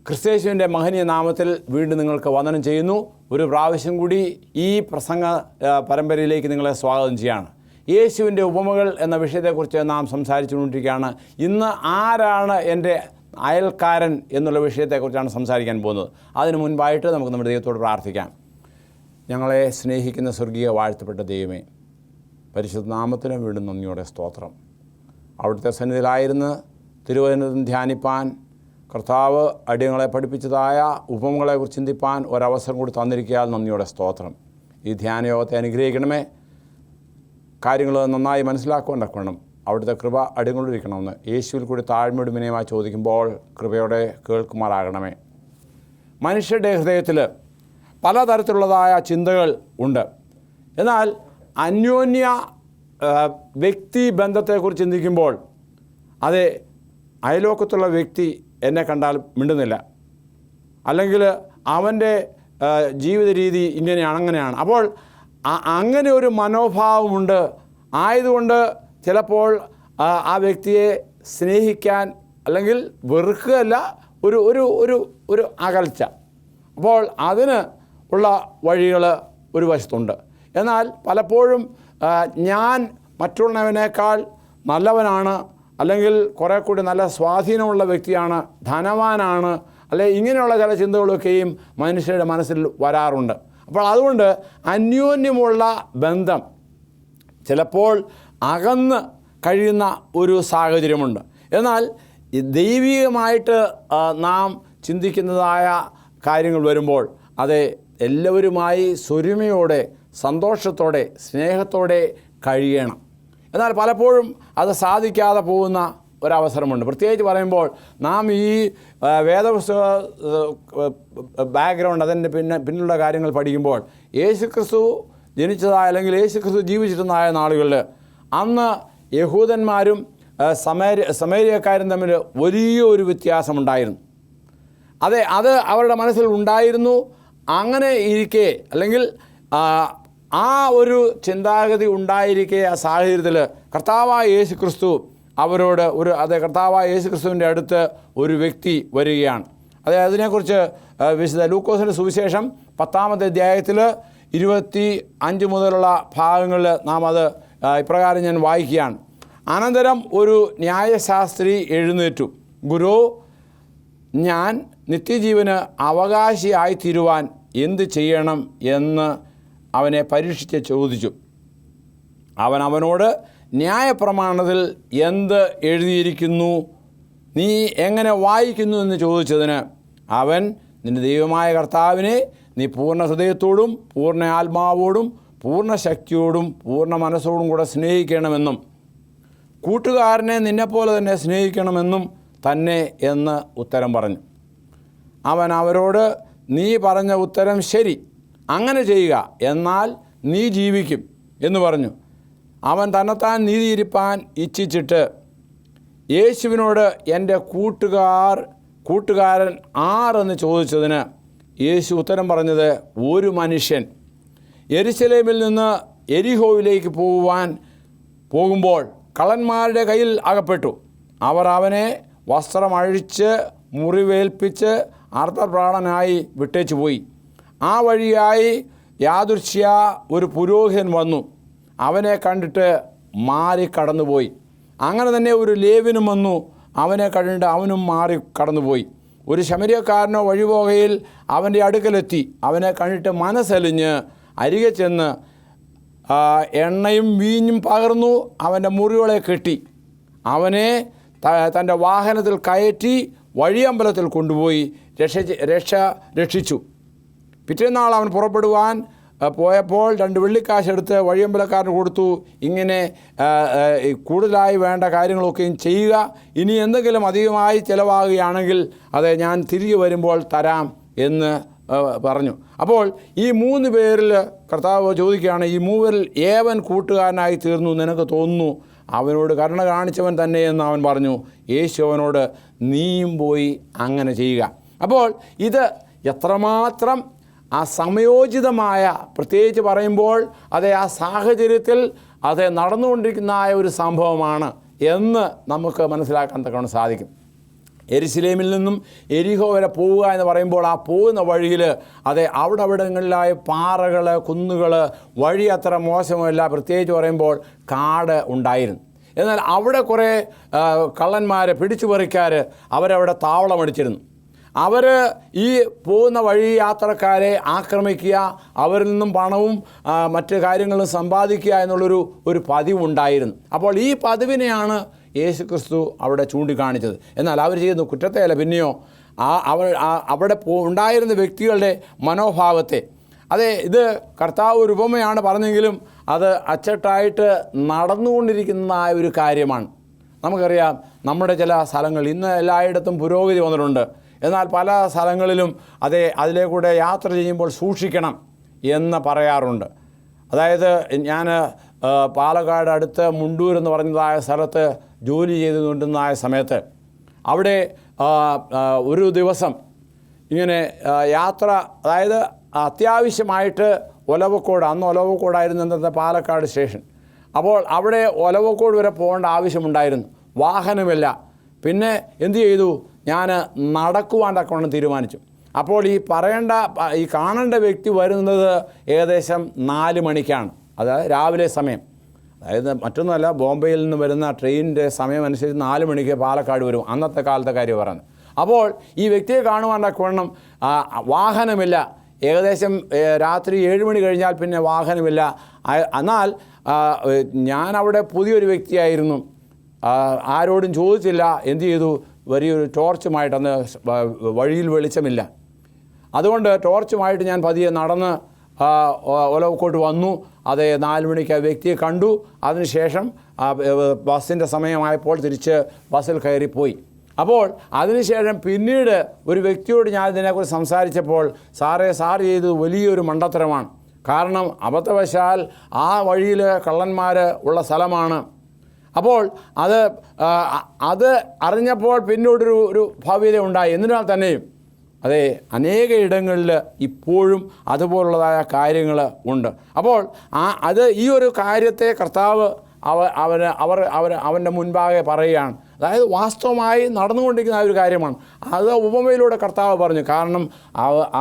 ക്രിസ്തയേശുവിൻ്റെ മഹനീയ നാമത്തിൽ വീണ്ടും നിങ്ങൾക്ക് വന്ദനം ചെയ്യുന്നു. ഒരു പ്രാവശ്യം കൂടി ഈ പ്രസംഗ പരമ്പരയിലേക്ക് നിങ്ങളെ സ്വാഗതം ചെയ്യാണ്. യേശുവിൻ്റെ ഉപമകൾ എന്ന വിഷയത്തെക്കുറിച്ച് നാം സംസാരിച്ചുകൊണ്ടിരിക്കുകയാണ്. ഇന്ന് ആരാണ് എൻ്റെ അയൽക്കാരൻ എന്നുള്ള വിഷയത്തെക്കുറിച്ചാണ് സംസാരിക്കാൻ പോകുന്നത്. അതിനു മുൻപായിട്ട് നമുക്ക് നമ്മുടെ ദൈവത്തോട് പ്രാർത്ഥിക്കാം. ഞങ്ങളെ സ്നേഹിക്കുന്ന സ്വർഗീയ വാഴ്ത്തപ്പെട്ട ദൈവമേ, പരിശുദ്ധ നാമത്തിന് വീണ്ടും നന്ദിയോടെ സ്തോത്രം. അവിടുത്തെ സന്നിധിയിലായിരുന്ന് തിരുവചനം ധ്യാനിപ്പാൻ കർത്താവ് അടിയങ്ങളെ പഠിപ്പിച്ചതായ ഉപമകളെക്കുറിച്ച് ചിന്തിപ്പാൻ ഒരവസരം കൂടി തന്നിരിക്കാൻ നന്ദിയോടെ സ്തോത്രം. ഈ ധ്യാനയോഗത്തെ അനുഗ്രഹിക്കണമേ. കാര്യങ്ങൾ നന്നായി മനസ്സിലാക്കുവാൻ അവിടുത്തെ കൃപ അടിയങ്ങളിരിക്കണമെന്ന് യേശുവിൽ കൂടി താഴ്മയോട് വിനയമായി ചോദിക്കുമ്പോൾ കൃപയോടെ കേൾക്കുമാറാകണമേ. മനുഷ്യരുടെ ഹൃദയത്തിൽ പലതരത്തിലുള്ളതായ ചിന്തകൾ ഉണ്ട്. എന്നാൽ അന്യോന്യ വ്യക്തി ബന്ധത്തെക്കുറിച്ച് ചിന്തിക്കുമ്പോൾ അത് അയലോക്കത്തുള്ള വ്യക്തി എന്നെ കണ്ടാൽ മിണ്ടുന്നില്ല, അല്ലെങ്കിൽ അവൻ്റെ ജീവിത രീതി ഇങ്ങനെയാണ് അങ്ങനെയാണ്. അപ്പോൾ അങ്ങനെ ഒരു മനോഭാവമുണ്ട്. ആയതുകൊണ്ട് ചിലപ്പോൾ ആ വ്യക്തിയെ സ്നേഹിക്കാൻ അല്ലെങ്കിൽ വെറുക്കുകയല്ല, ഒരു ഒരു ഒരു ഒരു അകൽച്ച. അപ്പോൾ അതിന് ഉള്ള വഴികൾ ഒരു വശത്തുണ്ട്. എന്നാൽ പലപ്പോഴും ഞാൻ മറ്റുള്ളവനേക്കാൾ നല്ലവനാണ്, അല്ലെങ്കിൽ കുറേ കൂടി നല്ല സ്വാധീനമുള്ള വ്യക്തിയാണ്, ധനവാനാണ്, അല്ലെങ്കിൽ ഇങ്ങനെയുള്ള ചില ചിന്തകളൊക്കെയും മനുഷ്യരുടെ മനസ്സിൽ വരാറുണ്ട്. അപ്പോൾ അതുകൊണ്ട് അന്യോന്യമുള്ള ബന്ധം ചിലപ്പോൾ അകന്ന് കഴിയുന്ന ഒരു സാഹചര്യമുണ്ട്. എന്നാൽ ദൈവികമായിട്ട് നാം ചിന്തിക്കുന്നതായ കാര്യങ്ങൾ വരുമ്പോൾ അത് എല്ലാവരുമായി സ്വരുമയോടെ സന്തോഷത്തോടെ സ്നേഹത്തോടെ കഴിയണം. എന്നാൽ പലപ്പോഴും അത് സാധിക്കാതെ പോകുന്ന ഒരവസരമുണ്ട്. പ്രത്യേകിച്ച് പറയുമ്പോൾ നാം ഈ വേദപുസ്തക ബാക്ക്ഗ്രൗണ്ട് അതിൻ്റെ പിന്നിലുള്ള കാര്യങ്ങൾ പഠിക്കുമ്പോൾ യേശുക്രിസ്തു ജനിച്ചതായ അല്ലെങ്കിൽ യേശുക്രിസ്തു ജീവിച്ചിരുന്നതായ നാളുകളിൽ അന്ന് യഹൂദന്മാരും സമേരിയക്കാരും തമ്മിൽ വലിയൊരു വ്യത്യാസമുണ്ടായിരുന്നു. അത് അവരുടെ മനസ്സിൽ ഉണ്ടായിരുന്നു. അങ്ങനെ ഇരിക്കെ അല്ലെങ്കിൽ ആ ഒരു ചിന്താഗതി ഉണ്ടായിരിക്കെ ആ സാഹചര്യത്തിൽ കർത്താവായ യേശു ക്രിസ്തു അവരോട് കർത്താവായ യേശു ക്രിസ്തുവിൻ്റെ അടുത്ത് ഒരു വ്യക്തി വരികയാണ്. അതിനെക്കുറിച്ച് വിശുദ്ധ ലൂക്കോസിൻ്റെ സുവിശേഷം 10-ാമത്തെ അധ്യായത്തിൽ 25 മുതലുള്ള ഭാഗങ്ങളിൽ നാം അത് ഇപ്രകാരം ഞാൻ വായിക്കുകയാണ്. അനന്തരം ഒരു ന്യായശാസ്ത്രി എഴുന്നേറ്റു, ഗുരു, ഞാൻ നിത്യജീവന് അവകാശിയായി തീരുവാൻ എന്ത് ചെയ്യണം എന്ന് അവനെ പരീക്ഷിച്ച് ചോദിച്ചു. അവനോട് ന്യായപ്രമാണത്തിൽ എന്ത് എഴുതിയിരിക്കുന്നു, നീ എങ്ങനെ വായിക്കുന്നു എന്ന് ചോദിച്ചതിന് അവൻ, നിന്റെ ദൈവമായ കർത്താവിനെ നീ പൂർണ്ണ ഹൃദയത്തോടും പൂർണ്ണ ആത്മാവോടും പൂർണ്ണ ശക്തിയോടും പൂർണ്ണ മനസ്സോടും കൂടെ സ്നേഹിക്കണമെന്നും കൂട്ടുകാരനെ നിന്നെപ്പോലെ തന്നെ സ്നേഹിക്കണമെന്നും തന്നെ എന്ന് ഉത്തരം പറഞ്ഞു. അവൻ അവരോട്, നീ പറഞ്ഞ ഉത്തരം ശരി, അങ്ങനെ ചെയ്യുക, എന്നാൽ നീ ജീവിക്കും എന്ന് പറഞ്ഞു. അവൻ തന്നെത്താൻ നീതിയിരിപ്പാൻ ഇച്ഛിച്ചിട്ട് യേശുവിനോട്, എൻ്റെ കൂട്ടുകാരൻ ആരെന്ന് ചോദിച്ചതിന് യേശു ഉത്തരം പറഞ്ഞത്, ഒരു മനുഷ്യൻ യെരുശലേമിൽ നിന്ന് എരിഹോവിലേക്ക് പോകുമ്പോൾ കള്ളന്മാരുടെ കയ്യിൽ അകപ്പെട്ടു. അവർ അവനെ വസ്ത്രമഴിച്ച് മുറിവേൽപ്പിച്ച് അർത്ഥപ്രാണനായി വിട്ടേച്ചു പോയി. ആ വഴിയായി യാദൃച്ഛ്യ ഒരു പുരോഹിതൻ വന്നു, അവനെ കണ്ടിട്ട് മാറി കടന്നുപോയി. അങ്ങനെ തന്നെ ഒരു ലേവ്യനും വന്നു, അവനെ കണ്ടിട്ട് അവനും മാറി കടന്നുപോയി. ഒരു ശമര്യക്കാരനോ വഴിപോകയിൽ അവൻ്റെ അടുക്കലെത്തി, അവനെ കണ്ടിട്ട് മനസ്സലിഞ്ഞ് അരികെ ചെന്ന് എണ്ണയും വീഞ്ഞും പകർന്നു അവൻ്റെ മുറിവുകളെ കെട്ടി അവനെ തൻ്റെ വാഹനത്തിൽ കയറ്റി വഴിയമ്പലത്തിൽ കൊണ്ടുപോയി രക്ഷിച്ചു. പിറ്റേന്നാൾ അവൻ പുറപ്പെടുവാൻ പോയപ്പോൾ 2 വെള്ളിക്കാശ് എടുത്ത് വഴിയമ്പലക്കാരന് കൊടുത്തു. ഇങ്ങനെ കൂടുതലായി വേണ്ട കാര്യങ്ങളൊക്കെയും ചെയ്യുക, ഇനി എന്തെങ്കിലും അധികമായി ചിലവാകുകയാണെങ്കിൽ അത് ഞാൻ തിരികെ വരുമ്പോൾ തരാം എന്ന് പറഞ്ഞു. അപ്പോൾ ഈ 3 പേരിൽ കർത്താവ് ചോദിക്കുകയാണ്, ഈ 3 പേരിൽ ഏവൻ കൂട്ടുകാരനായി തീർന്നു നിനക്ക് തോന്നുന്നു? അവനോട് കരുണ കാണിച്ചവൻ തന്നെ എന്ന് അവൻ പറഞ്ഞു. യേശു അവനോട്, നീയും പോയി അങ്ങനെ ചെയ്യുക. അപ്പോൾ ഇത് എത്രമാത്രം ആ സമയോചിതമായ, പ്രത്യേകിച്ച് പറയുമ്പോൾ ആ സാഹചര്യത്തിൽ നടന്നുകൊണ്ടിരിക്കുന്ന ഒരു സംഭവമാണ് എന്ന് നമുക്ക് മനസ്സിലാക്കാൻ തക്കവണ്ണം സാധിക്കും. യെരുശലേമിൽ നിന്നും എരിഹോ വരെ പോവുക എന്ന് പറയുമ്പോൾ ആ പോകുന്ന വഴിയിൽ അവിടങ്ങളിലായ പാറകൾ, കുന്നുകൾ, വഴി അത്ര മോശമല്ല. പ്രത്യേകിച്ച് പറയുമ്പോൾ കാട് ഉണ്ടായിരുന്നു. എന്നാൽ അവിടെ കുറേ കള്ളന്മാർ, പിടിച്ചുപറിക്കാർ അവരവിടെ താവളമടിച്ചിരുന്നു. അവർ ഈ പോകുന്ന വഴി യാത്രക്കാരെ ആക്രമിക്കുക, അവരിൽ നിന്നും പണവും മറ്റ് കാര്യങ്ങളും സമ്പാദിക്കുക എന്നുള്ളൊരു പതിവുണ്ടായിരുന്നു. അപ്പോൾ ഈ പതിവിനെയാണ് യേശു ക്രിസ്തു അവിടെ ചൂണ്ടിക്കാണിച്ചത്. എന്നാൽ അവർ ചെയ്യുന്ന കുറ്റത്തെയല്ല, പിന്നെയോ അവിടെ ഉണ്ടായിരുന്ന വ്യക്തികളുടെ മനോഭാവത്തെ. ഇത് കർത്താവ് ഒരു ഉപമയാണ് പറഞ്ഞെങ്കിലും അത് അച്ചട്ടായിട്ട് നടന്നുകൊണ്ടിരിക്കുന്നതായ ഒരു കാര്യമാണ്. നമുക്കറിയാം, നമ്മുടെ ചില സ്ഥലങ്ങൾ ഇന്ന് എല്ലായിടത്തും പുരോഗതി വന്നിട്ടുണ്ട്. എന്നാൽ പല സ്ഥലങ്ങളിലും അതിലേക്കൂടെ യാത്ര ചെയ്യുമ്പോൾ സൂക്ഷിക്കണം എന്ന് പറയാറുണ്ട്. അതായത് ഞാൻ പാലക്കാട് അടുത്ത് മുണ്ടൂർ എന്ന് പറഞ്ഞതായ സ്ഥലത്ത് ജോലി ചെയ്തുകൊണ്ടിരുന്നതായ സമയത്ത് അവിടെ ഒരു ദിവസം ഇങ്ങനെ യാത്ര, അതായത് അത്യാവശ്യമായിട്ട് ഒലവക്കോട്, അന്ന് ഒലവക്കോടായിരുന്നു ഇന്നത്തെ പാലക്കാട് സ്റ്റേഷൻ. അപ്പോൾ അവിടെ ഒലവക്കോട് വരെ പോകേണ്ട ആവശ്യമുണ്ടായിരുന്നു. വാഹനമില്ല. പിന്നെ എന്തു ചെയ്തു? ഞാൻ നടക്കുവാൻ തക്കവണ്ണം തീരുമാനിച്ചു. അപ്പോൾ ഈ കാണേണ്ട വ്യക്തി വരുന്നത് ഏകദേശം 4 മണിക്കാണ്. അതായത് രാവിലെ സമയം. അതായത് മറ്റൊന്നുമല്ല, ബോംബെയിൽ നിന്ന് വരുന്ന ട്രെയിനിൻ്റെ സമയം അനുസരിച്ച് 4 മണിക്ക് പാലക്കാട് വരും. അന്നത്തെ കാലത്തെ കാര്യം പറയുന്നത്. അപ്പോൾ ഈ വ്യക്തിയെ കാണുവാൻ തക്കവണ്ണം വാഹനമില്ല. ഏകദേശം രാത്രി 7 മണി കഴിഞ്ഞാൽ പിന്നെ വാഹനമില്ല. എന്നാൽ ഞാനവിടെ പുതിയൊരു വ്യക്തിയായിരുന്നു. ആരോടും ചോദിച്ചില്ല. എന്തു ചെയ്തു? വലിയൊരു ടോർച്ചുമായിട്ട്, അന്ന് വഴിയിൽ വെളിച്ചമില്ല, അതുകൊണ്ട് ടോർച്ചുമായിട്ട് ഞാൻ പതിയെ നടന്ന് ഒലവക്കോട്ട് വന്നു. 4 മണിക്ക് ആ വ്യക്തിയെ കണ്ടു. അതിനുശേഷം ബസ്സിൻ്റെ സമയമായപ്പോൾ തിരിച്ച് ബസ്സിൽ കയറിപ്പോയി. അപ്പോൾ അതിനുശേഷം പിന്നീട് ഒരു വ്യക്തിയോട് ഞാൻ ഇതിനെക്കുറിച്ച് സംസാരിച്ചപ്പോൾ, സാർ ചെയ്തത് വലിയൊരു മണ്ടത്തരമാണ്. കാരണം അബദ്ധവശാൽ ആ വഴിയിൽ കള്ളന്മാർ ഉള്ള സ്ഥലമാണ്. അപ്പോൾ അത് അറിഞ്ഞപ്പോൾ പിന്നീടൊരു ഭവ്യത ഉണ്ടായി. എന്നിരുന്നാൽ തന്നെയും അനേക ഇടങ്ങളിൽ ഇപ്പോഴും അതുപോലുള്ളതായ കാര്യങ്ങൾ ഉണ്ട്. അപ്പോൾ ഈ ഒരു കാര്യത്തെ കർത്താവ് അവൻ്റെ മുൻപാകെ പറയുകയാണ്. അതായത് വാസ്തവമായി നടന്നുകൊണ്ടിരിക്കുന്ന ഒരു കാര്യമാണ്. അത് ഉപമയിലൂടെ കർത്താവ് പറഞ്ഞു. കാരണം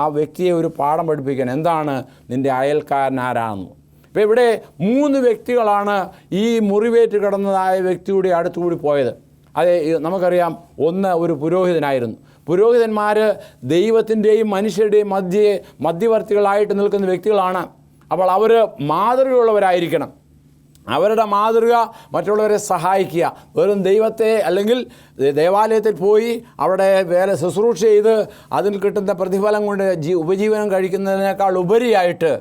ആ വ്യക്തിയെ ഒരു പാഠം പഠിപ്പിക്കാൻ, എന്താണ് നിൻ്റെ അയൽക്കാരനാരാണെന്ന്. ഇപ്പോൾ ഇവിടെ 3 വ്യക്തികളാണ് ഈ മുറിവേറ്റ് കിടന്നതായ വ്യക്തിയുടെ അടുത്തുകൂടി പോയത്. നമുക്കറിയാം, ഒന്ന് ഒരു പുരോഹിതനായിരുന്നു. പുരോഹിതന്മാർ ദൈവത്തിൻ്റെയും മനുഷ്യരുടെയും മധ്യവർത്തികളായിട്ട് നിൽക്കുന്ന വ്യക്തികളാണ്. അപ്പോൾ അവർ മാതൃകയുള്ളവരായിരിക്കണം. അവരുടെ മാതൃക മറ്റുള്ളവരെ സഹായിക്കുക. വെറും ദൈവത്തെ അല്ലെങ്കിൽ ദേവാലയത്തിൽ പോയി അവിടെ വേല ശുശ്രൂഷ ചെയ്ത് അതിൽ കിട്ടുന്ന പ്രതിഫലം കൊണ്ട് ഉപജീവനം കഴിക്കുന്നതിനേക്കാൾ ഉപരിയായിട്ട്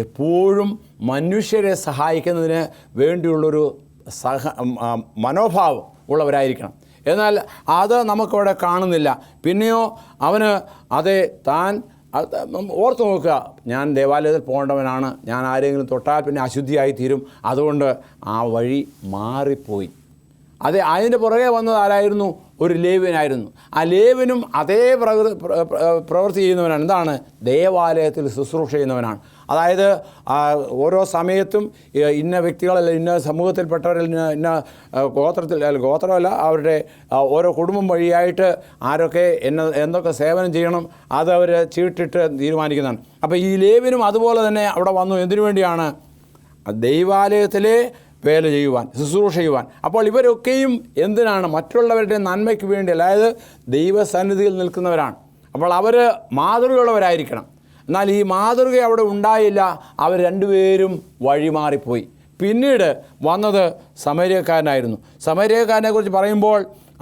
എപ്പോഴും മനുഷ്യരെ സഹായിക്കുന്നതിന് വേണ്ടിയുള്ളൊരു മനോഭാവം ഉള്ളവരായിരിക്കണം. എന്നാൽ അത് നമുക്കവിടെ കാണുന്നില്ല. പിന്നെയോ അവന് താൻ ഓർത്ത് നോക്കുക, ഞാൻ ദേവാലയത്തിൽ പോകേണ്ടവനാണ്, ഞാൻ ആരെങ്കിലും തൊട്ടാൽ പിന്നെ അശുദ്ധിയായി തീരും, അതുകൊണ്ട് ആ വഴി മാറിപ്പോയി. അതിൻ്റെ പുറകെ വന്നത് ആരായിരുന്നു? ഒരു ലേവ്യനായിരുന്നു. ആ ലേവ്യനും അതേ പ്രവൃത്തി ചെയ്യുന്നവനാണ്. എന്താണ്? ദേവാലയത്തിൽ ശുശ്രൂഷ ചെയ്യുന്നവനാണ്. അതായത് ഓരോ സമയത്തും ഇന്ന വ്യക്തികളല്ല, ഇന്ന സമൂഹത്തിൽപ്പെട്ടവരിൽ ഇന്ന ഗോത്രമല്ല, അവരുടെ ഓരോ കുടുംബം വഴിയായിട്ട് ആരൊക്കെ എന്തൊക്കെ സേവനം ചെയ്യണം അത് അവർ ചീട്ടിട്ട് തീരുമാനിക്കുന്നതാണ്. അപ്പോൾ ഈ ലേവ്യനും അതുപോലെ തന്നെ അവിടെ വന്നു. എന്തിനു വേണ്ടിയാണ്? ദൈവാലയത്തിലെ വേല ചെയ്യുവാൻ, ശുശ്രൂഷ ചെയ്യുവാൻ. അപ്പോൾ ഇവരൊക്കെയും എന്തിനാണ്? മറ്റുള്ളവരുടെ നന്മയ്ക്ക് വേണ്ടി, അതായത് ദൈവസന്നിധിയിൽ നിൽക്കുന്നവരാണ്. അപ്പോൾ അവർ മാതൃകയുള്ളവരായിരിക്കണം. എന്നാൽ ഈ മാതൃക അവിടെ ഉണ്ടായില്ല. അവർ രണ്ടുപേരും വഴിമാറിപ്പോയി. പിന്നീട് വന്നത് സമര്യക്കാരനായിരുന്നു. സമര്യക്കാരനെക്കുറിച്ച് പറയുമ്പോൾ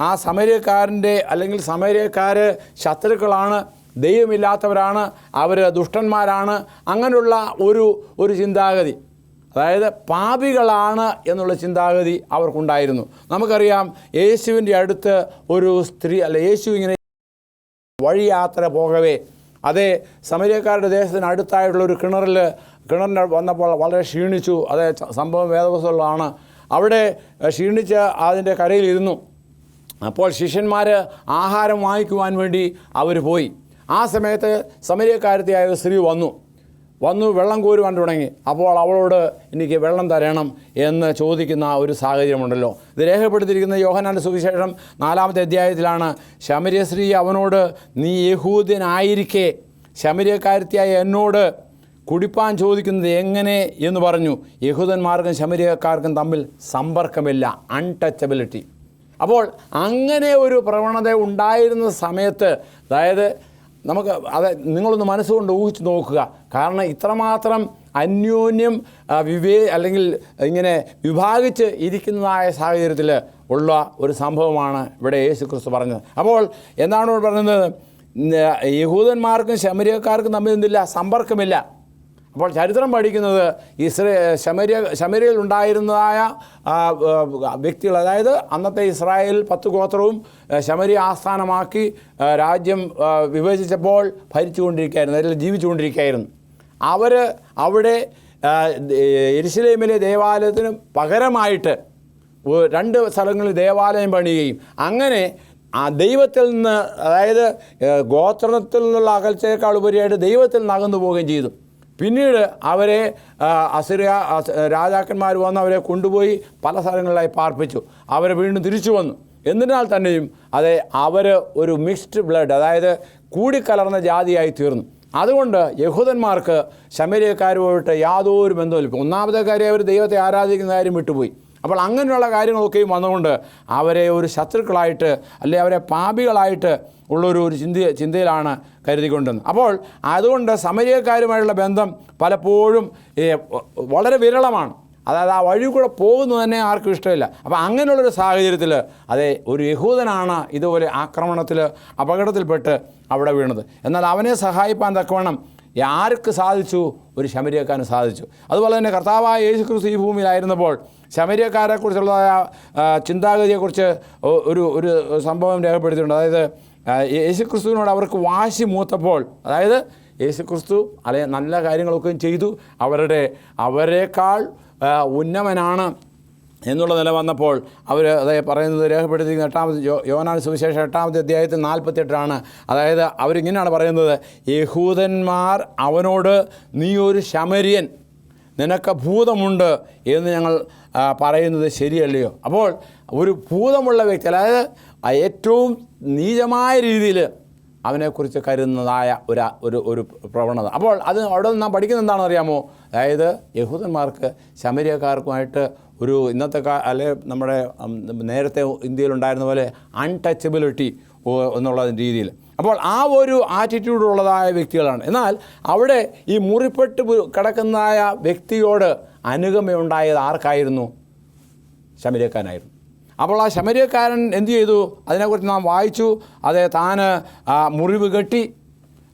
ആ സമര്യക്കാരൻ്റെ അല്ലെങ്കിൽ സമര്യക്കാർ ശത്രുക്കളാണ്, ദൈവമില്ലാത്തവരാണ്, അവർ ദുഷ്ടന്മാരാണ്, അങ്ങനെയുള്ള ഒരു ചിന്താഗതി, അതായത് പാപികളാണ് എന്നുള്ള ചിന്താഗതി അവർക്കുണ്ടായിരുന്നു. നമുക്കറിയാം, യേശുവിൻ്റെ അടുത്ത് ഒരു സ്ത്രീ, യേശു ഇങ്ങനെ വഴിയാത്ര പോകവേ സമര്യക്കാരുടെ ദേശത്തിന് അടുത്തായിട്ടുള്ളൊരു കിണറിന് വന്നപ്പോൾ വളരെ ക്ഷീണിച്ചു. സംഭവം വേദപുസ്തകത്തിലാണ്. അവിടെ ക്ഷീണിച്ച് അതിൻ്റെ കരയിലിരുന്നു. അപ്പോൾ ശിഷ്യന്മാർ ആഹാരം വാങ്ങിക്കുവാൻ വേണ്ടി അവർ പോയി. ആ സമയത്ത് സമര്യക്കാരത്തിയായ ഒരു സ്ത്രീ വന്നു വെള്ളം കോരുവാൻ തുടങ്ങി. അപ്പോൾ അവളോട് എനിക്ക് വെള്ളം തരണം എന്ന് ചോദിക്കുന്ന ഒരു സാഹചര്യമുണ്ടല്ലോ. ഇത് രേഖപ്പെടുത്തിയിരിക്കുന്ന യോഹന്നാന്റെ സുവിശേഷം 4-ാമത്തെ അധ്യായത്തിലാണ്. ശമര്യ സ്ത്രീ അവനോട്, നീ യഹൂദനായിരിക്കെ ശമര്യക്കാരത്തിയായ എന്നോട് കുടിപ്പാൻ ചോദിക്കുന്നത് എങ്ങനെ എന്ന് പറഞ്ഞു. യഹൂദന്മാർക്കും ശമര്യക്കാർക്കും തമ്മിൽ സമ്പർക്കമില്ല, അൺടച്ചബിലിറ്റി. അപ്പോൾ അങ്ങനെ ഒരു പ്രവണത ഉണ്ടായിരുന്ന സമയത്ത്, അതായത് നമുക്ക് അത് നിങ്ങളൊന്ന് മനസ്സുകൊണ്ട് ഊഹിച്ച് നോക്കുക. കാരണം ഇത്രമാത്രം അന്യോന്യം അല്ലെങ്കിൽ ഇങ്ങനെ വിഭാഗിച്ച് ഇരിക്കുന്നതായ സാഹചര്യത്തിൽ ഉള്ള ഒരു സംഭവമാണ് ഇവിടെ യേശു ക്രിസ്തു പറഞ്ഞത്. അപ്പോൾ എന്താണ് പറയുന്നത്? യഹൂദന്മാർക്കും ശമര്യക്കാർക്കും തമ്മിൽ എന്തില്ല? സമ്പർക്കമില്ല. അപ്പോൾ ചരിത്രം പഠിക്കുന്നത് ശമര്യയിൽ ഉണ്ടായിരുന്നതായ വ്യക്തികൾ, അതായത് അന്നത്തെ ഇസ്രായേൽ 10 ഗോത്രവും ശമര്യ ആസ്ഥാനമാക്കി രാജ്യം വിഭജിച്ചപ്പോൾ ഭരിച്ചുകൊണ്ടിരിക്കുകയായിരുന്നു, അതിൽ ജീവിച്ചുകൊണ്ടിരിക്കുകയായിരുന്നു. അവർ അവിടെ യെരുശലേമിലെ ദേവാലയത്തിന് പകരമായിട്ട് 2 സ്ഥലങ്ങളിൽ ദേവാലയം പണിയുകയും അങ്ങനെ ആ ദൈവത്തിൽ നിന്ന്, അതായത് ഗോത്രത്തിൽ നിന്നുള്ള അകൽച്ചയേക്കാൾ ഉപരിയായിട്ട് ദൈവത്തിൽ നിന്ന് അകന്നു പോവുകയും ചെയ്തു. പിന്നീട് അവരെ അസിറിയ രാജാക്കന്മാർ വന്ന് അവരെ കൊണ്ടുപോയി പല സ്ഥലങ്ങളിലായി പാർപ്പിച്ചു. അവരെ വീണ്ടും തിരിച്ചു വന്നു. എന്നിരുന്നാൽ തന്നെയും അവർ ഒരു മിക്സ്ഡ് ബ്ലഡ്, അതായത് കൂടിക്കലർന്ന ജാതിയായി തീർന്നു. അതുകൊണ്ട് യഹൂദന്മാർക്ക് ശമര്യക്കാരുമായിട്ട് യാതൊരു ബന്ധവുമില്ല. ഒന്നാമത്തെ കാര്യം, അവർ ദൈവത്തെ ആരാധിക്കുന്ന കാര്യം വിട്ടുപോയി. അപ്പോൾ അങ്ങനെയുള്ള കാര്യങ്ങളൊക്കെയും വന്നുകൊണ്ട് അവരെ ഒരു ശത്രുക്കളായിട്ട്, അല്ലെങ്കിൽ അവരെ പാപികളായിട്ട് ഉള്ളൊരു ചിന്തയിലാണ് കരുതിക്കൊണ്ടിരുന്നത്. അപ്പോൾ അതുകൊണ്ട് ശമര്യക്കാരുമായുള്ള ബന്ധം പലപ്പോഴും വളരെ വിരളമാണ്. അതായത് ആ വഴി കൂടെ പോകുന്നത് തന്നെ ആർക്കും ഇഷ്ടമില്ല. അപ്പോൾ അങ്ങനെയുള്ളൊരു സാഹചര്യത്തിൽ ഒരു യഹൂദനാണ് ഇതുപോലെ ആക്രമണത്തിൽ അപകടത്തിൽപ്പെട്ട് അവിടെ വീണത്. എന്നാൽ അവനെ സഹായിപ്പാൻ തക്കവണ്ണം ആർക്ക് സാധിച്ചു? ഒരു ശമര്യക്കാരന് സാധിച്ചു. അതുപോലെ തന്നെ കർത്താവായ യേശു ക്രിസ്തു ഈ ഭൂമിയിലായിരുന്നപ്പോൾ ശമര്യക്കാരെക്കുറിച്ചുള്ള ചിന്താഗതിയെക്കുറിച്ച് ഒരു സംഭവം രേഖപ്പെടുത്തിയിട്ടുണ്ട്. അതായത് യേശുക്രിസ്തുവിനോട് അവർക്ക് വാശി മൂത്തപ്പോൾ, അതായത് യേശുക്രിസ്തു നല്ല കാര്യങ്ങളൊക്കെ ചെയ്തു, അവരെക്കാൾ ഉന്നതനാണ് എന്നുള്ള നില വന്നപ്പോൾ അവർ പറയുന്നത് രേഖപ്പെടുത്തിയിരിക്കുന്ന യോഹന്നാൻ സുവിശേഷം 8-ാമത്തെ അധ്യായത്തിൽ 48 അതായത് അവരിങ്ങനെയാണ് പറയുന്നത്, യഹൂദന്മാർ അവനോട്, നീ ഒരു ശമര്യൻ, നിനക്ക് ഭൂതമുണ്ട് എന്ന് ഞങ്ങൾ പറയുന്നത് ശരിയല്ലയോ? അപ്പോൾ ഒരു ഭൂതമുള്ള വ്യക്തി, അതായത് ഏറ്റവും നീചമായ രീതിയിൽ അവനെക്കുറിച്ച് കരുതുന്നതായ ഒരു പ്രവണത. അപ്പോൾ അവിടെ നിന്ന് നാം പഠിക്കുന്നത് എന്താണെന്ന് അറിയാമോ? അതായത് യഹൂദന്മാർക്ക് ശമര്യക്കാർക്കുമായിട്ട് ഇന്നത്തെ നമ്മുടെ നേരത്തെ ഇന്ത്യയിലുണ്ടായിരുന്ന പോലെ അൺടച്ചബിലിറ്റി എന്നുള്ള രീതിയിൽ, അപ്പോൾ ആ ഒരു ആറ്റിറ്റ്യൂഡുള്ളതായ വ്യക്തികളാണ്. എന്നാൽ അവിടെ ഈ മുറിപ്പെട്ട് കിടക്കുന്നതായ വ്യക്തിയോട് അനുകമ്പയുണ്ടായത് ആർക്കായിരുന്നു? ശമര്യക്കാരനായിരുന്നു. അപ്പോൾ ആ ശമര്യക്കാരൻ എന്തു ചെയ്തു? അതിനെക്കുറിച്ച് നാം വായിച്ചു. താൻ മുറിവ് കെട്ടി,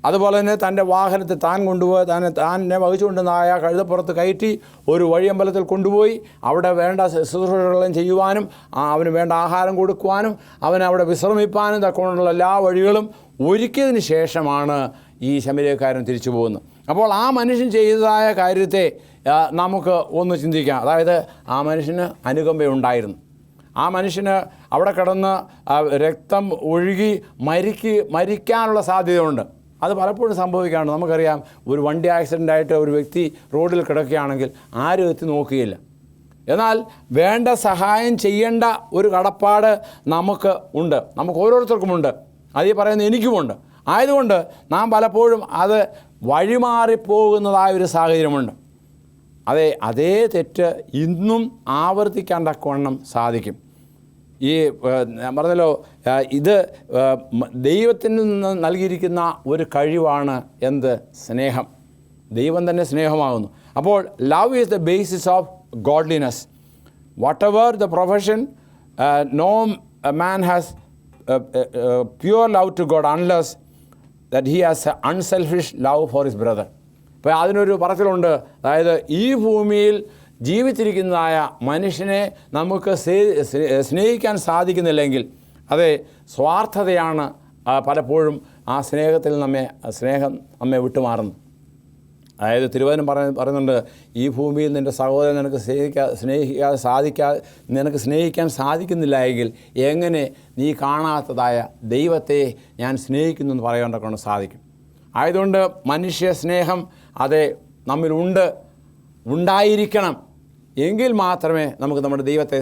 അതുപോലെ തന്നെ തൻ്റെ വാഹനത്തിൽ താനെ വഹിച്ചുകൊണ്ടുവന്നായ കഴുതപ്പുറത്ത് കയറ്റി ഒരു വഴിയമ്പലത്തിൽ കൊണ്ടുപോയി അവിടെ വേണ്ട ശുശ്രൂഷകളും ചെയ്യുവാനും അവന് വേണ്ട ആഹാരം കൊടുക്കുവാനും അവന് അവിടെ വിശ്രമിപ്പാനും തക്കമുള്ള എല്ലാ വഴികളും ഒരുക്കിയതിന് ശേഷമാണ് ഈ ശമര്യക്കാരൻ തിരിച്ചു പോകുന്നത്. അപ്പോൾ ആ മനുഷ്യൻ ചെയ്തതായ കാര്യത്തെ നമുക്ക് ഒന്ന് ചിന്തിക്കാം. അതായത് ആ മനുഷ്യന് അനുകമ്പയുണ്ടായിരുന്നു. ആ മനുഷ്യന് അവിടെ കിടന്ന് രക്തം ഒഴുകി മരിക്കാനുള്ള സാധ്യതയുണ്ട്. അത് പലപ്പോഴും സംഭവിക്കാറുണ്ട്. നമുക്കറിയാം, ഒരു വണ്ടി ആക്സിഡൻ്റായിട്ട് ഒരു വ്യക്തി റോഡിൽ കിടക്കുകയാണെങ്കിൽ ആരും എത്തി നോക്കുകയില്ല. എന്നാൽ വേണ്ട സഹായം ചെയ്യേണ്ട ഒരു കടപ്പാട് നമുക്ക് ഓരോരുത്തർക്കുമുണ്ട്. അത് ഈ പറയുന്ന എനിക്കുമുണ്ട്. ആയതുകൊണ്ട് നാം പലപ്പോഴും അത് വഴിമാറിപ്പോകുന്നതായ ഒരു സാഹചര്യമുണ്ട്. അതേ തെറ്റ് ഇന്നും ആവർത്തിക്കാൻ തക്കവണ്ണം സാധിക്കും. ഞാൻ പറഞ്ഞല്ലോ, ഇത് ദൈവത്തിൽ നിന്ന് നൽകിയിരിക്കുന്ന ഒരു കഴിവാണ്. എന്ത്? സ്നേഹം. ദൈവം തന്നെ സ്നേഹമാകുന്നു. അപ്പോൾ love is the basis of godliness. Whatever the profession, no man has pure love to God unless that he has unselfish love for his brother. ഇപ്പോൾ അതിനൊരു പറച്ചിലുണ്ട്. അതായത് ഈ ഭൂമിയിൽ ജീവിച്ചിരിക്കുന്നതായ മനുഷ്യനെ നമുക്ക് സ്നേഹിക്കാൻ സാധിക്കുന്നില്ലെങ്കിൽ സ്വാർത്ഥതയാണ് പലപ്പോഴും ആ സ്നേഹം നമ്മെ വിട്ടുമാറുന്നു. അതായത് തിരുവചനം പറയുന്നുണ്ട്, ഈ ഭൂമിയിൽ നിൻ്റെ സഹോദരൻ നിനക്ക് സ്നേഹിക്കാൻ സാധിക്കുന്നില്ല എങ്കിൽ എങ്ങനെ നീ കാണാത്തതായ ദൈവത്തെ ഞാൻ സ്നേഹിക്കുന്നു എന്ന് പറയാൻ സാധിക്കും. ആയതുകൊണ്ട് മനുഷ്യ സ്നേഹം ഉണ്ടായിരിക്കണം. എങ്കിൽ മാത്രമേ നമുക്ക് നമ്മുടെ ദൈവത്തെ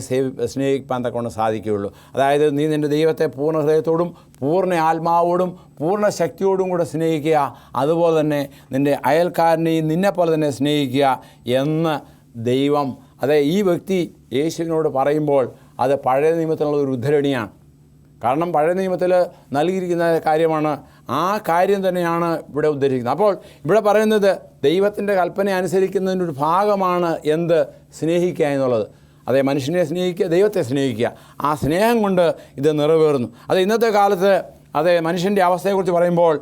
സ്നേഹിക്കാൻ തക്കൊണ്ട് സാധിക്കുകയുള്ളൂ. അതായത് നീ നിൻ്റെ ദൈവത്തെ പൂർണ്ണ ഹൃദയത്തോടും പൂർണ്ണ ആത്മാവോടും പൂർണ്ണ ശക്തിയോടും കൂടെ സ്നേഹിക്കുക, അതുപോലെ തന്നെ നിൻ്റെ അയൽക്കാരനെയും നിന്നെപ്പോലെ തന്നെ സ്നേഹിക്കുക എന്ന് ദൈവം, ഈ വ്യക്തി യേശുവിനോട് പറയുമ്പോൾ അത് പഴയ നിയമത്തിലുള്ള ഒരു ഉദ്ധരണിയാണ്. കാരണം പഴയ നിയമത്തിൽ നൽകിയിരിക്കുന്ന കാര്യമാണ്, ആ കാര്യം തന്നെയാണ് ഇവിടെ ഉദ്ധരിക്കുന്നത്. അപ്പോൾ ഇവിടെ പറയുന്നത് ദൈവത്തിൻ്റെ കൽപ്പന അനുസരിക്കുന്നതിൻ്റെ ഒരു ഭാഗമാണ് എന്ത്? സ്നേഹിക്കുക എന്നുള്ളത്. മനുഷ്യനെ സ്നേഹിക്കുക, ദൈവത്തെ സ്നേഹിക്കുക. ആ സ്നേഹം കൊണ്ട് ഇത് നിറവേറുന്നു. ഇന്നത്തെ കാലത്ത് മനുഷ്യൻ്റെ അവസ്ഥയെക്കുറിച്ച് പറയുമ്പോൾ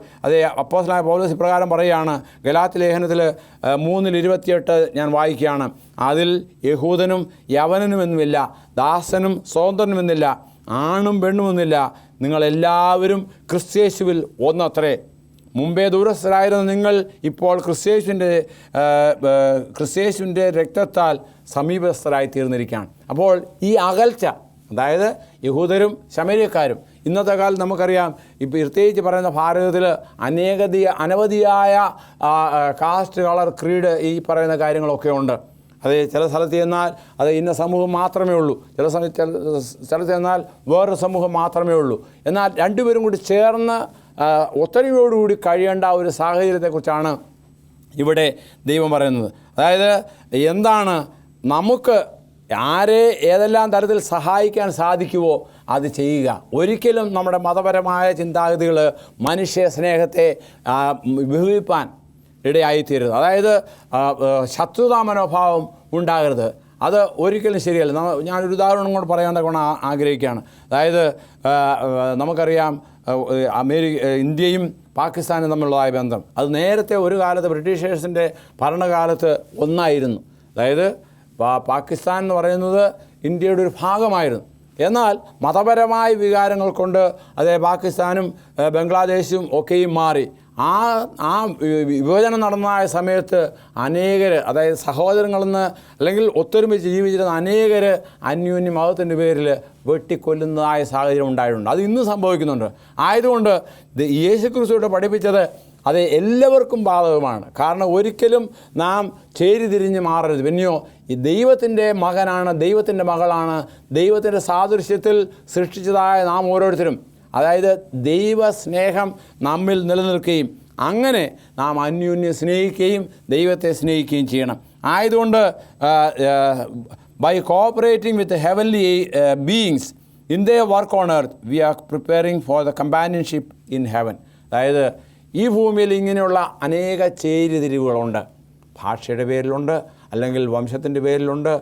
അപ്പോസ്തലനായ പൗലോസ് ഇപ്രകാരം പറയുകയാണ്. ഗലാത്യ ലേഖനത്തിൽ 3:28 ഞാൻ വായിക്കുകയാണ്. അതിൽ യഹൂദനും യവനനുമെന്നുമില്ല, ദാസനും സ്വതന്ത്രനുമെന്നില്ല, ആണും പെണ്ണുമെന്നില്ല, നിങ്ങളെല്ലാവരും ക്രിസ്തയേശുവിൽ ഒന്നത്രേ. മുമ്പേ ദൂരസ്ഥരായിരുന്ന നിങ്ങൾ ഇപ്പോൾ ക്രിസ്തയേശുവിൻ്റെ രക്തത്താൽ സമീപസ്ഥരായി തീർന്നിരിക്കുകയാണ്. അപ്പോൾ ഈ അകൽച്ച, അതായത് യഹൂദരും ശമര്യക്കാരും, ഇന്നത്തെ കാലത്ത് നമുക്കറിയാം, ഇപ്പോൾ പ്രത്യേകിച്ച് പറയുന്ന ഭാരതത്തിൽ അനവധിയായ കാസ്റ്റ്, കളർ, ക്രീഡ്, ഈ പറയുന്ന കാര്യങ്ങളൊക്കെ ഉണ്ട്. ചില സ്ഥലത്ത് ചെന്നാൽ ഇന്ന സമൂഹം മാത്രമേ ഉള്ളൂ, ചില സ്ഥലത്ത് ചെന്നാൽ വേറൊരു സമൂഹം മാത്രമേ ഉള്ളൂ. എന്നാൽ രണ്ടുപേരും കൂടി ചേർന്ന് ഒത്തൊരുമയോടുകൂടി കഴിയേണ്ട ഒരു സാഹചര്യത്തെക്കുറിച്ചാണ് ഇവിടെ ദൈവം പറയുന്നത്. അതായത് എന്താണ്, നമുക്ക് ആരെ ഏതെല്ലാം തരത്തിൽ സഹായിക്കാൻ സാധിക്കുമോ അത് ചെയ്യുക. ഒരിക്കലും നമ്മുടെ മതപരമായ ചിന്താഗതികൾ മനുഷ്യ സ്നേഹത്തെ വിഭജിപ്പാൻ ഇടയായിത്തീരുന്നത്. അതായത് ശത്രുതാ മനോഭാവം ഉണ്ടാകരുത്. അത് ഒരിക്കലും ശരിയല്ല. ഞാനൊരു ഉദാഹരണം കൂടെ പറയാൻ ആഗ്രഹിക്കുകയാണ്. അതായത് നമുക്കറിയാം, ഇന്ത്യയും പാകിസ്ഥാനും തമ്മിലുള്ളതായ ബന്ധം, അത് നേരത്തെ ഒരു കാലത്ത് ബ്രിട്ടീഷേഴ്സിൻ്റെ ഭരണകാലത്ത് ഒന്നായിരുന്നു. അതായത് പാകിസ്ഥാൻ എന്ന് പറയുന്നത് ഇന്ത്യയുടെ ഒരു ഭാഗമായിരുന്നു. എന്നാൽ മതപരമായ വികാരങ്ങൾ കൊണ്ട് പാകിസ്ഥാനും ബംഗ്ലാദേശും ഒക്കെയും മാറി. ആ വിഭജനം നടന്നതായ സമയത്ത് അനേകർ, അതായത് സഹോദരങ്ങളെന്ന് അല്ലെങ്കിൽ ഒത്തൊരുമിച്ച് ജീവിച്ചിരുന്ന അനേകർ അന്യോന്യ മതത്തിൻ്റെ പേരിൽ വെട്ടിക്കൊല്ലുന്നതായ സാഹചര്യം ഉണ്ടായിട്ടുണ്ട്. അത് ഇന്ന് സംഭവിക്കുന്നുണ്ട്. ആയതുകൊണ്ട് യേശുക്രിസ്തുവിടെ പഠിപ്പിച്ചത് എല്ലാവർക്കും ബാധകമാണ്. കാരണം ഒരിക്കലും നാം ചേരിതിരിഞ്ഞ് മാറരുത്. പിന്നെയോ ഈ ദൈവത്തിൻ്റെ മകനാണ്, ദൈവത്തിൻ്റെ മകളാണ്, ദൈവത്തിൻ്റെ സാദൃശ്യത്തിൽ സൃഷ്ടിച്ചതായ നാം ഓരോരുത്തരും, അതായത് ദൈവസ്നേഹം നമ്മിൽ നിലനിൽക്കുകയും അങ്ങനെ നാം അന്യോന്യം സ്നേഹിക്കുകയും ദൈവത്തെ സ്നേഹിക്കുകയും ചെയ്യണം. ആയതുകൊണ്ട് by cooperating with heavenly beings in the work on earth we are preparing for the companionship in heaven. അതായത് ഈ ഭൂമിയിൽ ഇങ്ങനെയുള്ള അനേക ചേരിതിരിവുകളുണ്ട്. ഭാഷയുടെ പേരിലുണ്ട്, അല്ലെങ്കിൽ വംശത്തിൻ്റെ പേരിലുണ്ട്,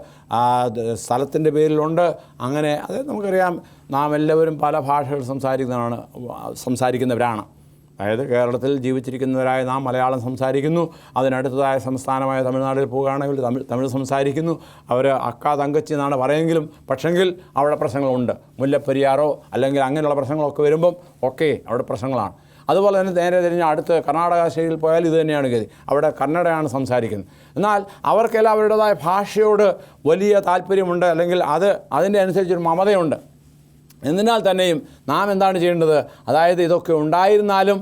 സ്ഥലത്തിൻ്റെ പേരിലുണ്ട്. അങ്ങനെ നമുക്കറിയാം, നാം എല്ലാവരും പല ഭാഷകൾ സംസാരിക്കുന്നവരാണ്. അതായത് കേരളത്തിൽ ജീവിച്ചിരിക്കുന്നവരായ നാം മലയാളം സംസാരിക്കുന്നു. അതിനടുത്തതായ സംസ്ഥാനമായ തമിഴ്നാട്ടിൽ പോവുകയാണെങ്കിൽ തമിഴ് സംസാരിക്കുന്നു. അവർ അക്ക തങ്കച്ചി എന്നാണ് പറയുമെങ്കിലും പക്ഷെങ്കിൽ അവിടെ പ്രശ്നങ്ങളുണ്ട്. മുല്ലപ്പെരിയാറോ അല്ലെങ്കിൽ അങ്ങനെയുള്ള പ്രശ്നങ്ങളൊക്കെ വരുമ്പം ഒക്കെ അവിടെ പ്രശ്നങ്ങളാണ്. അതുപോലെ തന്നെ നേരെ തിരിഞ്ഞ് അടുത്ത് കർണാടക സ്റ്റേറ്റിൽ പോയാൽ ഇത് തന്നെയാണ് ഗതി. അവിടെ കന്നഡയാണ് സംസാരിക്കുന്നത്. എന്നാൽ അവർക്കെല്ലാം അവരുടേതായ ഭാഷയോട് വലിയ താല്പര്യമുണ്ട്, അല്ലെങ്കിൽ അതിൻ്റെ അനുസരിച്ചൊരു മമതയുണ്ട്. എന്നാൽ തന്നെയും നാം എന്താണ് ചെയ്യേണ്ടത്? അതായത് ഇതൊക്കെ ഉണ്ടായിരുന്നാലും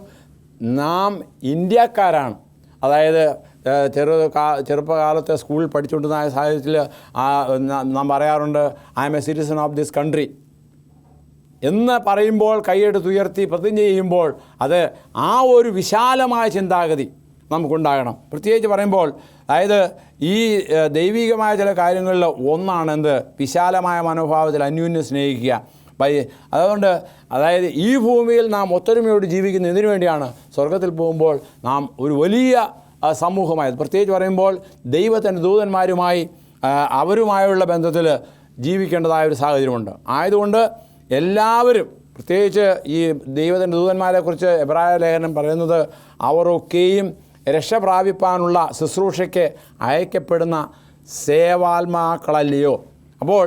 നാം ഇന്ത്യക്കാരാണ്. അതായത് ചെറുപ്പകാലത്ത് സ്കൂളിൽ പഠിച്ചുകൊണ്ടിരുന്ന സാഹചര്യത്തിൽ നാം പറയാറുണ്ട്, I M A citizen of this country എന്ന് പറയുമ്പോൾ, കൈയെടുത്തുയർത്തി പ്രതിജ്ഞ ചെയ്യുമ്പോൾ ആ ഒരു വിശാലമായ ചിന്താഗതി നമുക്കുണ്ടാകണം. പ്രത്യേകിച്ച് പറയുമ്പോൾ, അതായത് ഈ ദൈവികമായ ചില കാര്യങ്ങളിൽ ഒന്നാണ് വിശാലമായ മനോഭാവത്തിൽ അന്യോന്യം സ്നേഹിക്കുക. അതുകൊണ്ട് അതായത് ഈ ഭൂമിയിൽ നാം ഒത്തൊരുമയോട് ജീവിക്കുന്ന ഇതിനു വേണ്ടിയാണ് സ്വർഗത്തിൽ പോകുമ്പോൾ നാം ഒരു വലിയ സമൂഹമായത്. പ്രത്യേകിച്ച് പറയുമ്പോൾ ദൈവത്തിൻ്റെ ദൂതന്മാരുമായി അവരുമായുള്ള ബന്ധത്തിൽ ജീവിക്കേണ്ടതായ ഒരു സാഹചര്യമുണ്ട്. ആയതുകൊണ്ട് എല്ലാവരും, പ്രത്യേകിച്ച് ഈ ദൈവത്തിൻ്റെ ദൂതന്മാരെക്കുറിച്ച് എബ്രായ ലേഖനം പറയുന്നത്, അവരൊക്കെയും രക്ഷ പ്രാപിപ്പാനുള്ള ശുശ്രൂഷയ്ക്ക് അയക്കപ്പെടുന്ന സേവാത്മാക്കളല്ലയോ. അപ്പോൾ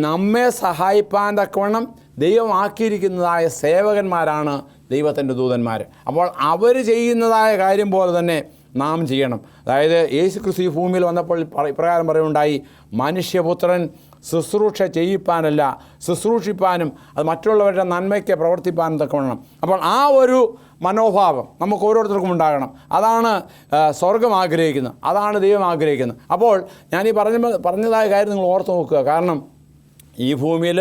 നമ്മെ സഹായിപ്പാൻ തക്കവണ്ണം ദൈവമാക്കിയിരിക്കുന്നതായ സേവകന്മാരാണ് ദൈവത്തിൻ്റെ ദൂതന്മാർ. അപ്പോൾ അവർ ചെയ്യുന്നതായ കാര്യം പോലെ തന്നെ നാം ചെയ്യണം. അതായത് യേശുക്രിസ്തു ഈ ഭൂമിയിൽ വന്നപ്പോൾ ഇപ്രകാരം പറയുണ്ടായി, മനുഷ്യപുത്രൻ ശുശ്രൂഷ ചെയ്യിപ്പാനല്ല, ശുശ്രൂഷിപ്പാനും അത് മറ്റുള്ളവരുടെ നന്മയ്ക്ക് പ്രവർത്തിപ്പാനും തക്കവണ്ണം. അപ്പോൾ ആ ഒരു മനോഭാവം നമുക്ക് ഓരോരുത്തർക്കും ഉണ്ടാകണം. അതാണ് സ്വർഗം ആഗ്രഹിക്കുന്നത്, അതാണ് ദൈവം ആഗ്രഹിക്കുന്നത്. അപ്പോൾ ഞാനീ പറഞ്ഞതായ കാര്യം നിങ്ങൾ ഓർത്ത് നോക്കുക. കാരണം ഈ ഭൂമിയിൽ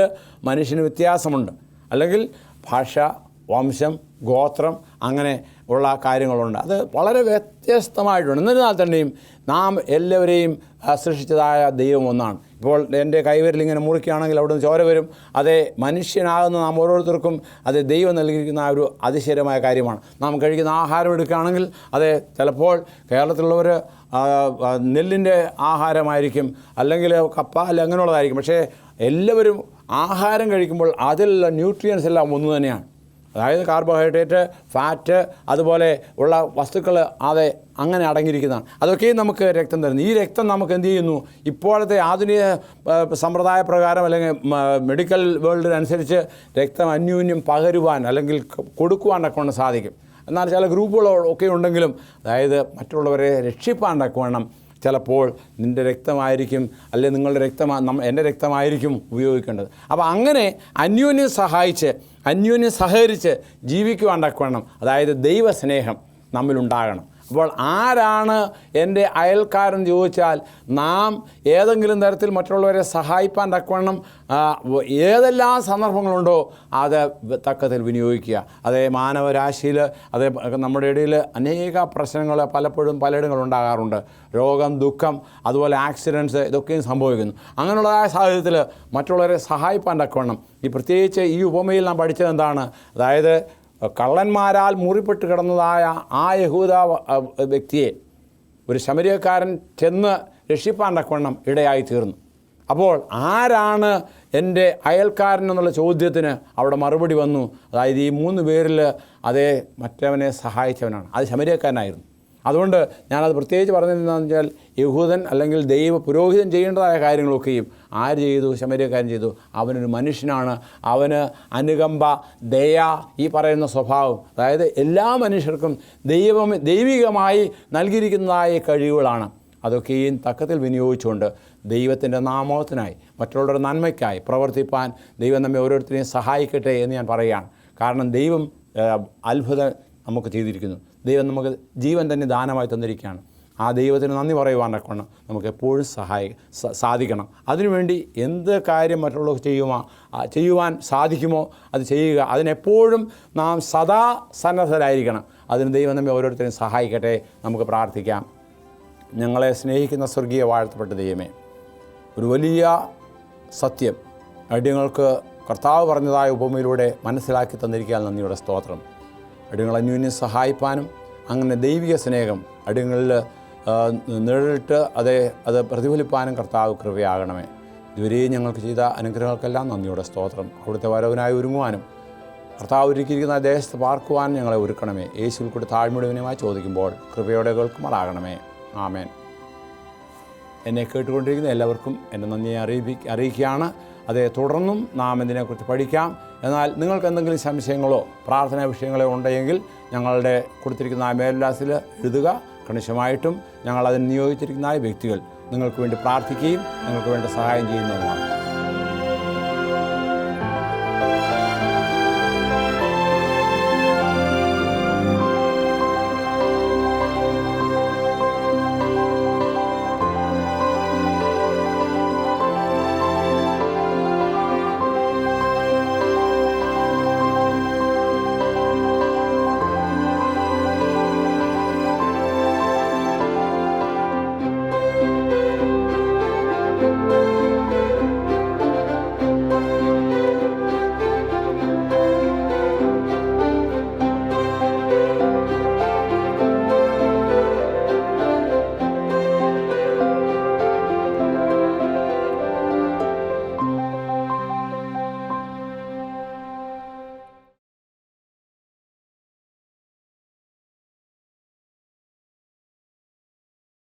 മനുഷ്യന് വ്യത്യാസമുണ്ട്, അല്ലെങ്കിൽ ഭാഷ, വംശം, ഗോത്രം, അങ്ങനെ ഉള്ള കാര്യങ്ങളുണ്ട്. അത് വളരെ വ്യത്യസ്തമായിട്ടുണ്ട്. എന്നിരുന്നാൽ തന്നെയും നാം എല്ലാവരെയും സൃഷ്ടിച്ചതായ ദൈവം ഒന്നാണ്. ഇപ്പോൾ എൻ്റെ കൈവിരൽ ഇങ്ങനെ മുറിക്കുകയാണെങ്കിൽ അവിടെ നിന്ന് ചോര വരും. അതേ മനുഷ്യനാകുന്ന നാം ഓരോരുത്തർക്കും അത് ദൈവം നൽകിയിരിക്കുന്ന ഒരു അതിശയമായ കാര്യമാണ്. നാം കഴിക്കുന്ന ആഹാരം എടുക്കുകയാണെങ്കിൽ അത് ചിലപ്പോൾ കേരളത്തിലുള്ളവർ നെല്ലിൻ്റെ ആഹാരമായിരിക്കും, അല്ലെങ്കിൽ കപ്പ, അല്ലെങ്കിൽ അങ്ങനെയുള്ളതായിരിക്കും. പക്ഷേ എല്ലാവരും ആഹാരം കഴിക്കുമ്പോൾ അതിലുള്ള ന്യൂട്രിയൻസ് എല്ലാം ഒന്ന് തന്നെയാണ്. അതായത് കാർബോഹൈഡ്രേറ്റ്, ഫാറ്റ്, അതുപോലെ ഉള്ള വസ്തുക്കൾ അത് അങ്ങനെ അടങ്ങിയിരിക്കുന്നതാണ്. അതൊക്കെയും നമുക്ക് രക്തം തരുന്നു. ഈ രക്തം നമുക്ക് എന്ത് ചെയ്യുന്നു? ഇപ്പോഴത്തെ ആധുനിക സമ്പ്രദായ പ്രകാരം അല്ലെങ്കിൽ മെഡിക്കൽ വേൾഡിനനുസരിച്ച് രക്തം അന്യോന്യം പകരുവാൻ അല്ലെങ്കിൽ കൊടുക്കുവാനൊക്കെ കൊണ്ട് സാധിക്കും. എന്നാൽ ചില ഗ്രൂപ്പുകളൊക്കെ ഉണ്ടെങ്കിലും അതായത് മറ്റുള്ളവരെ രക്ഷിപ്പാനൊക്കെ വേണം ചിലപ്പോൾ നിൻ്റെ രക്തമായിരിക്കും, അല്ലെങ്കിൽ നിങ്ങളുടെ എൻ്റെ രക്തമായിരിക്കും ഉപയോഗിക്കേണ്ടത്. അപ്പോൾ അങ്ങനെ അന്യോന്യം സഹായിച്ച്, അന്യോന്യം സഹകരിച്ച് ജീവിക്കുവാനൊക്കെ വേണം. അതായത് ദൈവസ്നേഹം നമ്മിലുണ്ടാകണം. അപ്പോൾ ആരാണ് എൻ്റെ അയൽക്കാരൻ ചോദിച്ചാൽ നാം ഏതെങ്കിലും തരത്തിൽ മറ്റുള്ളവരെ സഹായിപ്പാൻ തക്കവണ്ണം ഏതെല്ലാം സന്ദർഭങ്ങളുണ്ടോ അത് തക്കത്തിൽ വിനിയോഗിക്കുക. അതേ മാനവരാശിയിൽ അതേ നമ്മുടെ ഇടയിൽ അനേക പ്രശ്നങ്ങൾ പലപ്പോഴും പലയിടങ്ങളുണ്ടാകാറുണ്ട്. രോഗം, ദുഃഖം, അതുപോലെ ആക്സിഡൻറ്റ്സ്, ഇതൊക്കെയും സംഭവിക്കുന്നു. അങ്ങനെയുള്ളതായ സാഹചര്യത്തിൽ മറ്റുള്ളവരെ സഹായിപ്പാൻ തക്കവണ്ണം പ്രത്യേകിച്ച് ഈ ഉപമയിൽ നാം പഠിച്ചത് എന്താണ്? അതായത് കള്ളന്മാരാൽ മുറിപ്പെട്ട് കിടന്നതായ ആ യഹൂദ വ്യക്തിയെ ഒരു ശമരിയക്കാരൻ ചെന്ന് രക്ഷിപ്പാൻ തക്കവണ്ണം ഇടയായി തീർന്നു. അപ്പോൾ ആരാണ് എൻ്റെ അയൽക്കാരൻ എന്നുള്ള ചോദ്യത്തിന് അവിടെ മറുപടി വന്നു. അതായത് ഈ 3 പേരിൽ അതേ മറ്റവനെ സഹായിച്ചവനാണ്. അത് ശമരിയക്കാരനായിരുന്നു. അതുകൊണ്ട് ഞാനത് പ്രത്യേകിച്ച് പറഞ്ഞതെന്താണെന്ന് വെച്ചാൽ യഹൂദൻ അല്ലെങ്കിൽ ദൈവ പുരോഹിതൻ ചെയ്യേണ്ടതായ കാര്യങ്ങളൊക്കെയും ആര് ചെയ്തു? ശമരിയക്കാരൻ ചെയ്തു. അവനൊരു മനുഷ്യനാണ്. അവന് ദയ, ഈ പറയുന്ന സ്വഭാവം, അതായത് എല്ലാ മനുഷ്യർക്കും ദൈവികമായി നൽകിയിരിക്കുന്നതായ കഴിവുകളാണ്. അതൊക്കെയും തക്കത്തിൽ വിനിയോഗിച്ചുകൊണ്ട് ദൈവത്തിൻ്റെ നാമത്തിനായി, മറ്റുള്ളവരുടെ നന്മയ്ക്കായി പ്രവർത്തിപ്പാൻ ദൈവം നമ്മെ ഓരോരുത്തരെയും സഹായിക്കട്ടെ എന്ന് ഞാൻ പറയുകയാണ്. കാരണം ദൈവം അത്ഭുതം നമുക്ക് ചെയ്തിരിക്കുന്നു. ദൈവം നമുക്ക് ജീവൻ തന്നെ ദാനമായി തന്നിരിക്കുകയാണ്. ആ ദൈവത്തിന് നന്ദി പറയുവാനൊക്കെ നമുക്ക് എപ്പോഴും സാധിക്കണം. അതിനുവേണ്ടി എന്ത് കാര്യം മറ്റുള്ളവർ ചെയ്യുവാൻ സാധിക്കുമോ അത് ചെയ്യുക. അതിനെപ്പോഴും നാം സദാ സന്നദ്ധരായിരിക്കണം. അതിന് ദൈവം നമ്മെ ഓരോരുത്തരെയും സഹായിക്കട്ടെ. നമുക്ക് പ്രാർത്ഥിക്കാം. ഞങ്ങളെ സ്നേഹിക്കുന്ന സ്വർഗീയ വാഴ്ത്തപ്പെട്ട ദൈവമേ, ഒരു വലിയ സത്യം അടിയങ്ങൾക്ക് കർത്താവ് പറഞ്ഞതായ ഉപമയിലൂടെ മനസ്സിലാക്കി തന്നിരിക്കാൻ നന്ദിയുടെ സ്തോത്രം. അടിയങ്ങൾ അന്യോന്യം സഹായിപ്പാനും അങ്ങനെ ദൈവിക സ്നേഹം അടിയങ്ങളിൽ നിഴലിട്ട് അത് പ്രതിഫലിപ്പാനും കർത്താവ് കൃപയാകണമേ. ഇതുവരെയും ഞങ്ങൾക്ക് ചെയ്ത അനുഗ്രഹങ്ങൾക്കെല്ലാം നന്ദിയുടെ സ്തോത്രം. അവിടുത്തെ വരവിനായി ഒരുങ്ങുവാനും കർത്താവ് ഒരുക്കിയിരിക്കുന്ന ദേശത്ത് പാർക്കുവാനും ഞങ്ങളെ ഒരുക്കണമേ. യേശുവിൽ കൂടി താഴ്മയുടവനുമായി ചോദിക്കുമ്പോൾ കൃപയോടെ കേൾക്കുമാറാകണമേ. ആമേൻ. എന്നെ കേട്ടുകൊണ്ടിരിക്കുന്ന എല്ലാവർക്കും എൻ്റെ നന്ദിയെ അറിയിക്കുകയാണ്. തുടർന്നും നാം ഇതിനെക്കുറിച്ച് പഠിക്കാം. എന്നാൽ നിങ്ങൾക്ക് എന്തെങ്കിലും സംശയങ്ങളോ പ്രാർത്ഥനാ വിഷയങ്ങളോ ഉണ്ടെങ്കിൽ ഞങ്ങളുടെ കൊടുത്തിരിക്കുന്ന മേൽവിലാസത്തിൽ എഴുതുക. കണിശമായിട്ടും ഞങ്ങൾ അതിന് നിയോഗിച്ചിരിക്കുന്ന വ്യക്തികൾ നിങ്ങൾക്ക് വേണ്ടി പ്രാർത്ഥിക്കുകയും നിങ്ങൾക്ക് വേണ്ടി സഹായം ചെയ്യുന്നതുമാണ്.